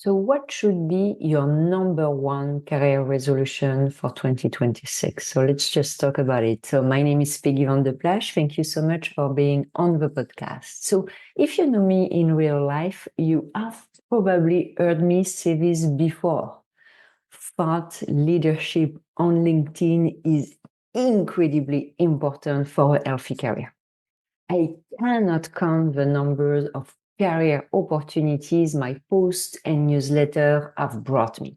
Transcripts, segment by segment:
So what should be your number one career resolution for 2026? So let's just talk about it. So my name is Peggy Van de Plassche. Thank you so much for being on the podcast. So if you know me in real life, you have probably heard me say this before. Thought leadership on LinkedIn is incredibly important for a healthy career. I cannot count the numbers of career opportunities my posts and newsletter have brought me.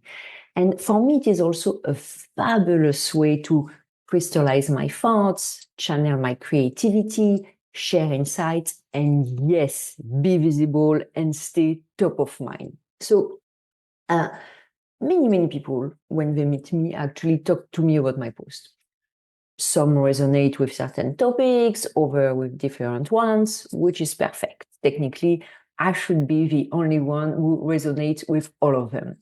And for me, it is also a fabulous way to crystallize my thoughts, channel my creativity, share insights, and yes, be visible and stay top of mind. So many people, when they meet me, actually talk to me about my post. Some resonate with certain topics, others with different ones, which is perfect. Technically, I should be the only one who resonates with all of them.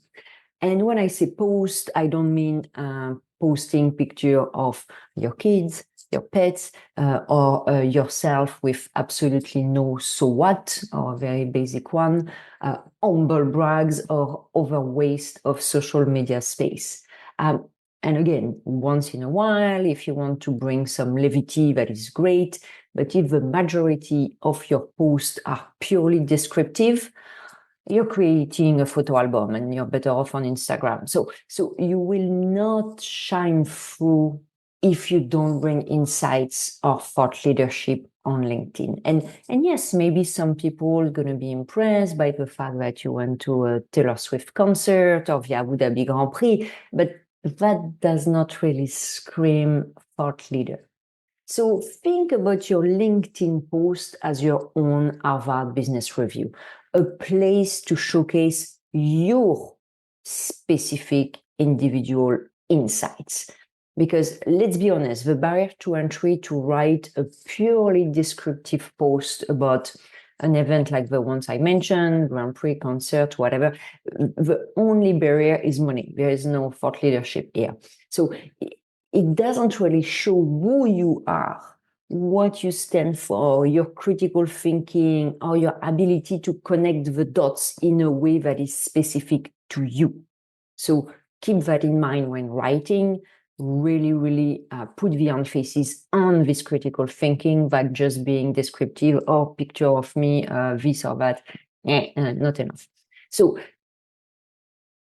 And when I say post, I don't mean posting picture of your kids, your pets, or yourself with absolutely no so what, or a very basic one, humble brags or other waste of social media space. And again, once in a while, if you want to bring some levity, that is great. But if the majority of your posts are purely descriptive, you're creating a photo album and you're better off on Instagram. So you will not shine through if you don't bring insights or thought leadership on LinkedIn. And yes, maybe some people are going to be impressed by the fact that you went to a Taylor Swift concert or the Abu Dhabi Grand Prix, but that does not really scream thought leader. So think about your LinkedIn post as your own Harvard Business Review, a place to showcase your specific individual insights. Because let's be honest, the barrier to entry to write a purely descriptive post about an event like the ones I mentioned, Grand Prix, concert, whatever, the only barrier is money. There is no thought leadership here. So it doesn't really show who you are, what you stand for, your critical thinking, or your ability to connect the dots in a way that is specific to you. So keep that in mind when writing. Really put the emphasis on this critical thinking, that just being descriptive or picture of me, this or that, not enough. So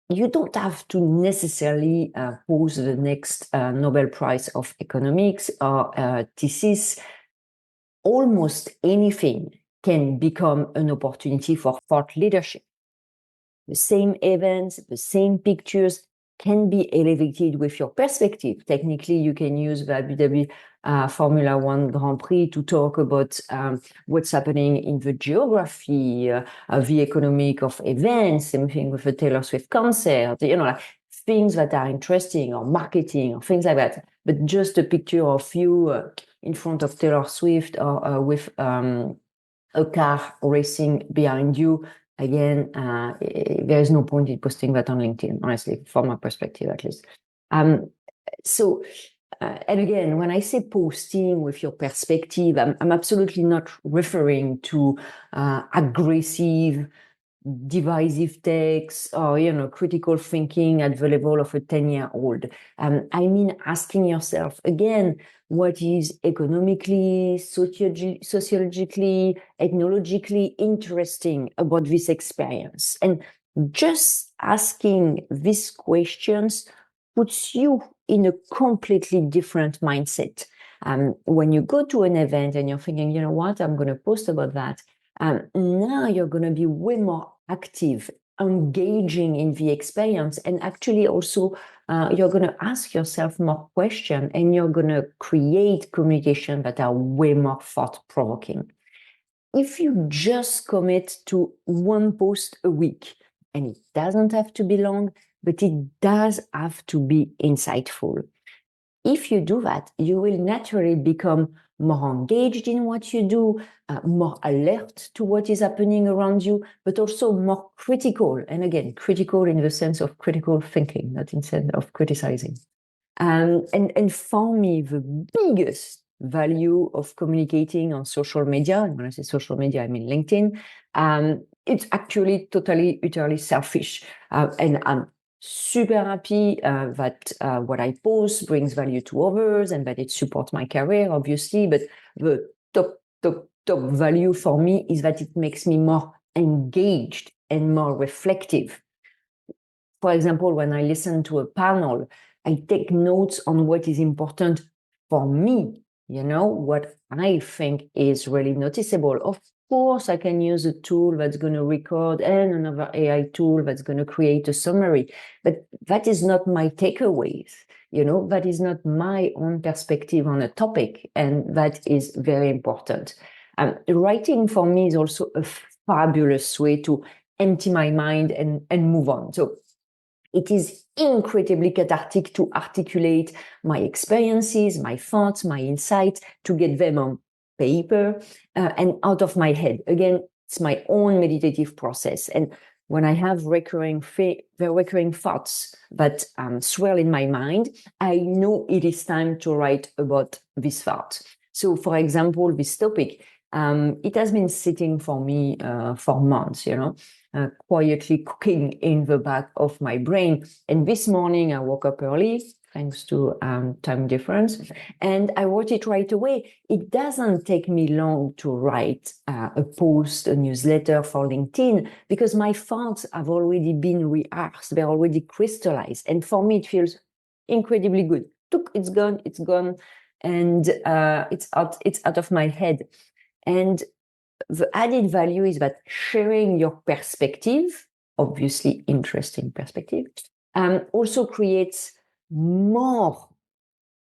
you don't have to necessarily pose the next Nobel Prize of Economics or thesis. Almost anything can become an opportunity for thought leadership. The same events, the same pictures can be elevated with your perspective. Technically, you can use the Abu Dhabi Formula One Grand Prix to talk about what's happening in the geography, the economic of events, same thing with the Taylor Swift concert, like things that are interesting, or marketing, or things like that. But just a picture of you in front of Taylor Swift or with a car racing behind you, again, there is no point in posting that on LinkedIn, honestly, from my perspective, at least. And again, when I say posting with your perspective, I'm absolutely not referring to aggressive, divisive text or critical thinking at the level of a 10-year-old. I mean asking yourself again, what is economically, sociologically, ethnologically interesting about this experience? And just asking these questions puts you in a completely different mindset. When you go to an event and you're thinking, you know what, I'm going to post about that. Now you're going to be way more active, engaging in the experience, and actually also you're going to ask yourself more questions, and you're going to create communication that are way more thought-provoking. If you just commit to one post a week, and it doesn't have to be long, but it does have to be insightful. If you do that, you will naturally become more engaged in what you do, more alert to what is happening around you, but also more critical. And again, critical in the sense of critical thinking, not in the sense of criticizing. And for me, the biggest value of communicating on social media, and when I say social media, I mean LinkedIn, it's actually totally, utterly selfish. And I'm super happy that what I post brings value to others and that it supports my career, obviously. But the top value for me is that it makes me more engaged and more reflective. For example, when I listen to a panel, I take notes on what is important for me, what I think is really noticeable. Of course, I can use a tool that's going to record and another AI tool that's going to create a summary, but that is not my takeaways. That is not my own perspective on a topic, and that is very important. Writing for me is also a fabulous way to empty my mind and move on. So it is incredibly cathartic to articulate my experiences, my thoughts, my insights, to get them on paper and out of my head. Again, it's my own meditative process. And when I have recurring thoughts that swirl in my mind, I know it is time to write about this thought. So, for example, this topic, it has been sitting for me for months, quietly cooking in the back of my brain. And this morning I woke up early, thanks to time difference, and I wrote it right away. It doesn't take me long to write a post, a newsletter for LinkedIn, because my thoughts have already been rehearsed, they're already crystallized. And for me, it feels incredibly good. It's gone, and it's out of my head. And the added value is that sharing your perspective, obviously interesting perspective, also creates more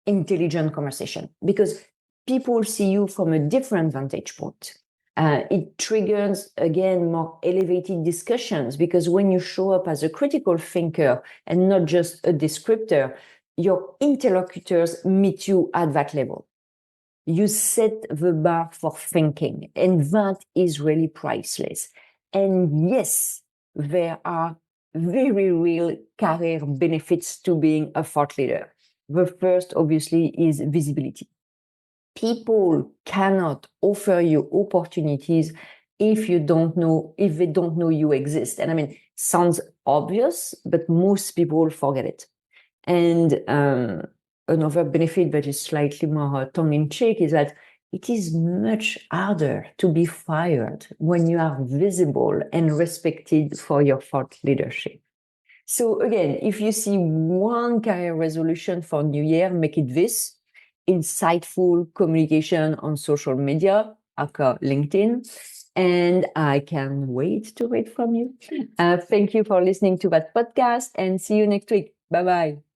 intelligent conversation, because people see you from a different vantage point. It triggers, again, more elevated discussions, because when you show up as a critical thinker and not just a descriptor, your interlocutors meet you at that level. You set the bar for thinking, and that is really priceless. And yes, there are very real career benefits to being a thought leader. The first, obviously, is visibility. People cannot offer you opportunities if they don't know you exist. And I mean, sounds obvious, but most people forget it. And another benefit that is slightly more tongue-in-cheek is that it is much harder to be fired when you are visible and respected for your thought leadership. So again, if you see one career resolution for New Year, make it this: insightful communication on social media, aka LinkedIn. And I can wait to read from you. Thank you for listening to that podcast, and see you next week. Bye-bye.